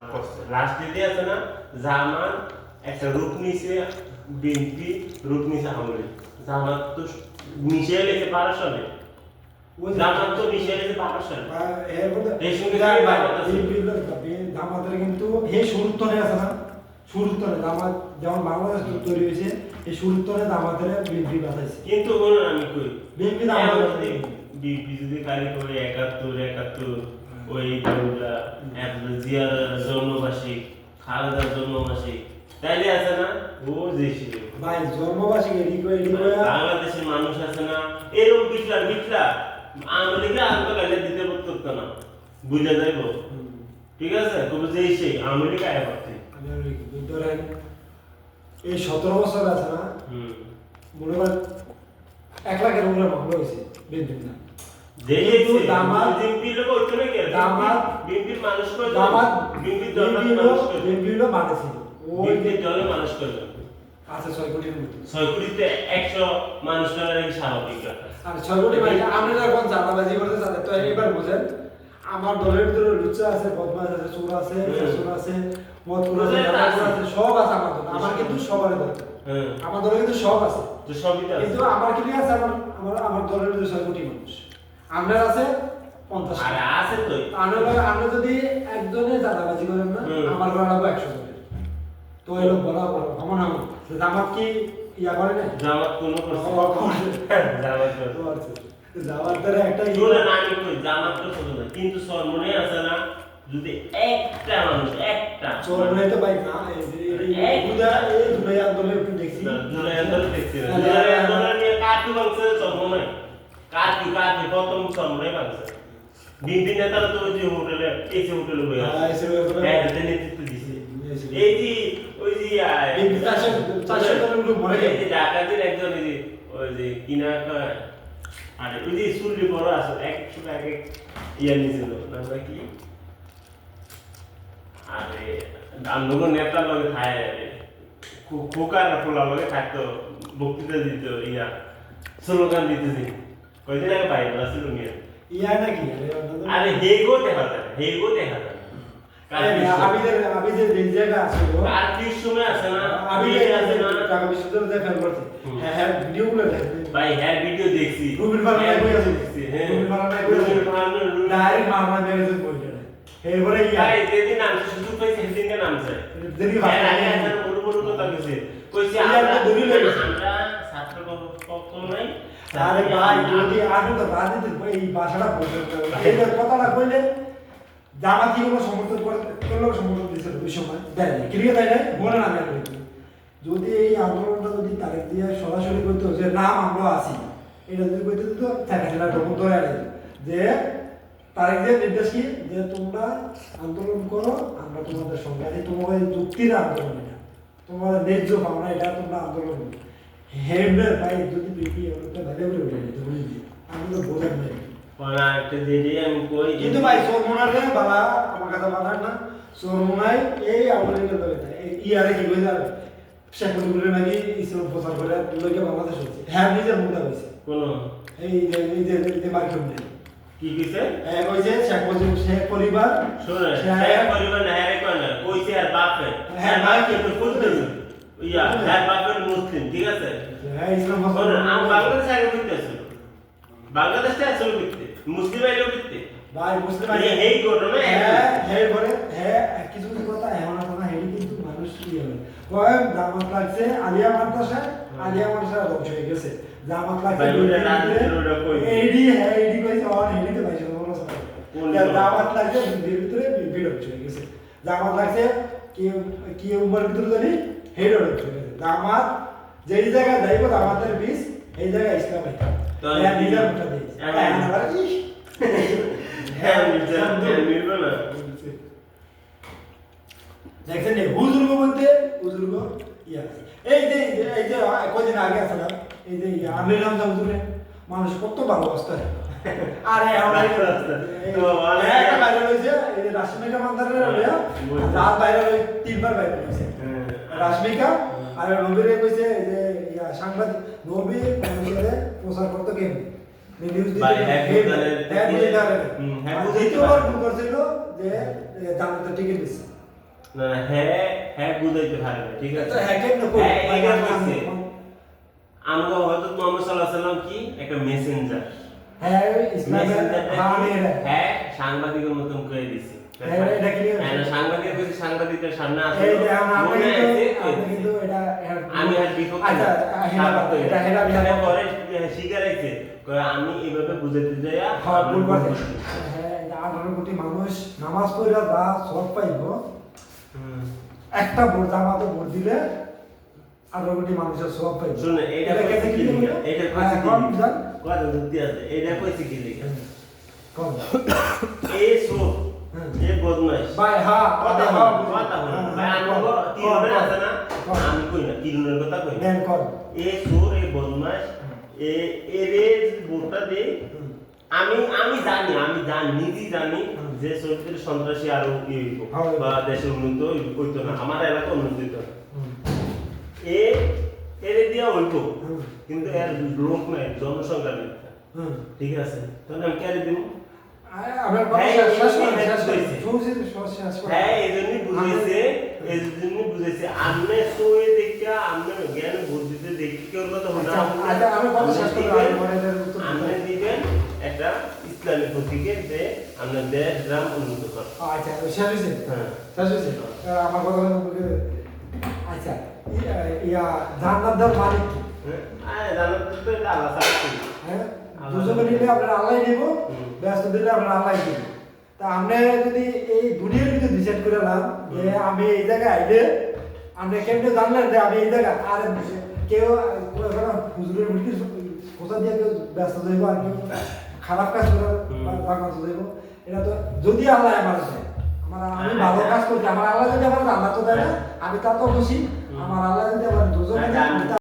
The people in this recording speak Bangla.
লাস্টে দিয়ে আছে না জামান একটা রূপ নিছে বিএনপি রূপ নিছে আমলে জামাত তো মিশে গেছে 12 সালে জামাত তো মিশে গেছে 12 সালে এই সঙ্গে জামাতের কিন্তু এই শুরুত্তরে আছে না শুরুত্তরে জামাত যেমন বাংলাদেশ তৈরি হয়েছে এই শুরুত্তরে জামাতের বিএনপি বাঁচাইছে কিন্তু আমি কই বিএনপি বিএনপি যদি কালি করে 71 ওই বাংলা জিয়ার জন্মবার্ষিক খালেদার জন্মবার্ষিক তাইলে আছে না ও যে ভাই জন্মবার্ষিক বাংলাদেশের মানুষ আছে না এরকম বিটলা আমেরিকা আন্তর্জাতিক দিতে পারতো না বুঝে যাইব ঠিক আছে তবে যে সেই আমেরিকা আইবতে ধরেন এই 17 বছর আছে না মনে করেন 1 লাখের উপরে মামলা হয়েছে বিএনপি না যেহেতু দামাত বিএনপি লোক ওইতো না কি দামাত বিএনপি মানুষ করে দামাত বিএনপি দলের মানুষ করে বিএনপি লোক বানাইছে ওই যে দলের মানুষ করে আছে 6 কোটির মতো 6 কোটিতে 100 মানুষ করে নাকি স্বাভাবিক কথা আর 6 কোটি ভাই আপনি যখন জামাবাজি করতে চান তো এবার বুঝেন আমার দলের ভিতরে লুচা আছে বদমাশ আছে চোর আছে ফেসুন আছে মদ আছে সব আছে আমার দলে আমার কিন্তু সবার দরকার আমার দলে কিন্তু সব আছে তো সবই আছে কিন্তু আমার কি আছে আমার দলের ভিতরে 6 কোটি মানুষ আপনার আছে 50 আরে আছে তো আমরা যদি একজনে জামাবাজি করেন না আমার ঘর লাগবে 100 জন তো এলো বলা আমার নাম জামাত কি ইয়া করে না জামাত কোন করছে জামাত করছে জামাতের একটা ইউলে না আমি কই জামাত তো ছোট না কিন্তু সরমনে আছে না যদি একটা মানুষ একটা সরমনে তো ভাই না এই দুলাই আন্দোলনে একটু দেখছি দুলাই আন্দোলন দেখছি দুলাই আন্দোলন নিয়ে কাটু বলছে সরমনে কাটু প্রথম সরমনে বলছে বিএনপি নেতারা তো ওই যে হোটেলে এসে হোটেলে বসে আছে হ্যাঁ এটা নেতৃত্ব দিছে এই যে ওই যে বিএনপি চারশো জনের লোক মরে গেছে ঢাকাতের একজন ওই যে কিনা আরে ওই যে সুরলি বড় আছে এক ইয়া নিছিল নামটা কি আরে আমগো নেতা লগে খায় খোকার ফোলা লগে খাইতো বক্তৃতা দিত ইয়া স্লোগান দিতেছি কয়দিন আগে বাইরে আসছিল মিয়া ইয়া নাকি আরে হেগো দেখা যায় আমি যে জায়গা আছে আর কি সময় আছে না আমি আছে না টাকা বিশ্ববিদ্যালয়ে ফেল করতে হ্যাঁ ভিডিওগুলো দেখছি ভাই হ্যাঁ ভিডিও দেখছি রুবিন ফারানা কই আছে দেখছি হ্যাঁ রুবিন ফারানা কই আছে ডাইরেক্ট মামলা মেরেছে কইটা এরপরে ইয়া ভাই যেদিন নামছে সুযোগ পাইছে সেদিন কে নামছে দেখি ভাই আগে একটা বড় কথা কইছে কইছে আমরা ছাত্র পক্ষ নাই আরে ভাই যদি আগে তো রাজনীতি এই ভাষাটা বলতে এই কথাটা কইলে জামাত কি কোনো সমর্থন করলো সমর্থন দিয়েছিল ওই সময় দেয় না ক্লিয়ার দেয় না মনে না আমি করি যদি এই আন্দোলনটা যদি তারিখ দিয়ে সরাসরি করতে যে নাম আমরা আছি এটা যদি করতে দিত ফ্যাকাটিলা ডকুমেন্ট ধরে আনে যে তারিখ দিয়ে নির্দেশ কি যে তোমরা আন্দোলন করো আমরা তোমাদের সঙ্গে আছি তোমাদের যুক্তির আন্দোলন এটা তোমাদের ন্যায্য পাওনা এটা তোমরা আন্দোলন করো হেডের ভাই যদি বিপি ওটা ভালো করে উঠে যেতে বলি আমি তো বোঝার নাই পড়া একটা দিদি আমি কই কিন্তু ভাই সোরমোনারে বাবা আমার কথা বানার না সোরমোনাই এই আমলের করে এই ইয়ারে কি কই যাবে শেখ মুজিবুর নাকি ইসলাম প্রচার করে লোকে বাংলাদেশ হচ্ছে হ্যাঁ নিজের মুখটা হইছে কোন এই যে মার্কেট নেই কি কইছে হ্যাঁ কইছে শেখ মুজিব শেখ পরিবার শুনে শেখ পরিবার না হ্যাঁ কোন কইছে আর বাপে হ্যাঁ ভাই কি করতে ইয়া হ্যাঁ বাপের মুসলিম ঠিক আছে হ্যাঁ ইসলাম আম বাংলাদেশ আগে করতেছিল বাংলাদেশে আসলে করতে মুসলিম আইলো করতে ভাই মুসলিম এই ঘটনা হ্যাঁ বলে হ্যাঁ কিছু কিছু কথা এমন আছে না হেডি কিন্তু মানুষ কি হবে কয় জামাত লাগছে আলিয়া মাদ্রাসা ধ্বংস হয়ে গেছে জামাত লাগছে এইডি হ্যাঁ এইডি কইছে অন হেডিতে ভাই জামাত লাগছে ভিতরে ভিড় হয়ে গেছে জামাত লাগছে কি উম্মার ভিতরে জানি হেড হয়ে গেছে জামাত যেই জায়গায় যাইব জামাতের বীজ এই জায়গায় ইসলাম আইতা হ্যাঁ নিজের মুখটা দিয়েছে দেখছেন হুজুর্গ বলতে হুজুর্গ ইয়া এই যে কদিন আগে আছে না এই যে আমির হামজা হুজুরে মানুষ কত ভালোবাসতে আরে একটা বাইরে রয়েছে এই যে রাশমিকা মান্দারের রাত বাইরে রয়ে 3 বার বাইরে রয়েছে রাশমিকা আর নবীরে কইছে এই যে সাংবাদিক নবী মানুষের প্রচার করতে কেমন নিউজ দিতে দ্বিতীয়বার ভুল করছিল যে জান্নাতের টিকিট দিচ্ছে না হ্যাঁ বুঝাইতে পারে না, ঠিক আছে? হ্যাঁ কেন কই হ্যাঁ এটা বলছে আমরা হযরত মুহাম্মদ সাল্লাল্লাহু আলাইহি ওয়াসাল্লাম কি একটা মেসেঞ্জার, হ্যাঁ ইসলামের হ্যাঁ সাংবাদিকের মতন করে দিছি। এটা কি হ্যাঁ না সাংবাদিক কইছে, সাংবাদিকের সামনে আসে এই যে আমরা কিন্তু এটা আমি আর বিপক্ষে আচ্ছা এটা এটা পরে শিখাইছে কয় আমি এইভাবে বুঝাইতে যাইয়া হ্যাঁ ভুল করছে। হ্যাঁ 18 কোটি মানুষ নামাজ পড়া যা সব পাইব, একটা ভোট জামাতে ভোট দিলে 18 কোটি মানুষের সব পাইব। শুনে এটা কইছে কি লিখা, এটা কইছে কি কোন লিখা, কথা বুদ্ধি আছে, এটা কইছে কি লিখা, কোন এই সব এই বদমাইশ ভাই হ্যাঁ কথা হ্যাঁ কথা ভাই আমগো তিরুনের আছে না, আমি কই না তিরুনের কথা কই না, দেন কোন এই সুর এই বদমাইশ এরে ভোটটা দেই, আমি জানি নিজেই জানি যে সত্যের সন্ত্রাসী আরো কি হইব বা দেশের উন্নত হইতো না, আমার এলাকা উন্নত হইতো না, এরে দিয়া হইব কিন্তু এর লোক নাই, জনসংখ্যা নেই, ঠিক আছে? তাহলে আমি কে দিব? আমার কথা হ্যাঁ এজন্যই বুঝাইছে আমনে সোয়ে দেখা আমনে জ্ঞান ভোট দিতে দেখি কেউ কথা হলো আমনে দিবেন একটা ইসলামী প্রতীকে যে আমরা দেশ গ্রাম উন্নত কর। আচ্ছা শেষ হয়েছে, শেষ হয়েছে আমার কথা আচ্ছা ইয়া জান্নাতের মালিক কি? জান্নাত তো এটা আল্লাহ ছাড়া, হ্যাঁ দুজনে নিলে আপনারা আল্লাহ দিব, ব্যস্ত দিলে আপনারা আল্লাহ দিব। তা আমরা যদি এই দুনিয়ার ভিতরে ডিসাইড করে লাম যে আমি এই জায়গায় আইলে আপনি কেমনে জানলেন যে আমি এই জায়গা, আর কেউ হুজুরের মুরগির কোথা দিয়ে কেউ ব্যস্ত যাইব, আর কেউ খারাপ কাজ করে বাগান যাইব, এটা তো যদি আল্লাহ আমার দেয়, আমার আমি ভালো কাজ করছি, আমার আল্লাহ যদি আমার আল্লাহ তো দেয় না, আমি তা তো খুশি, আমার আল্লাহ যদি আমার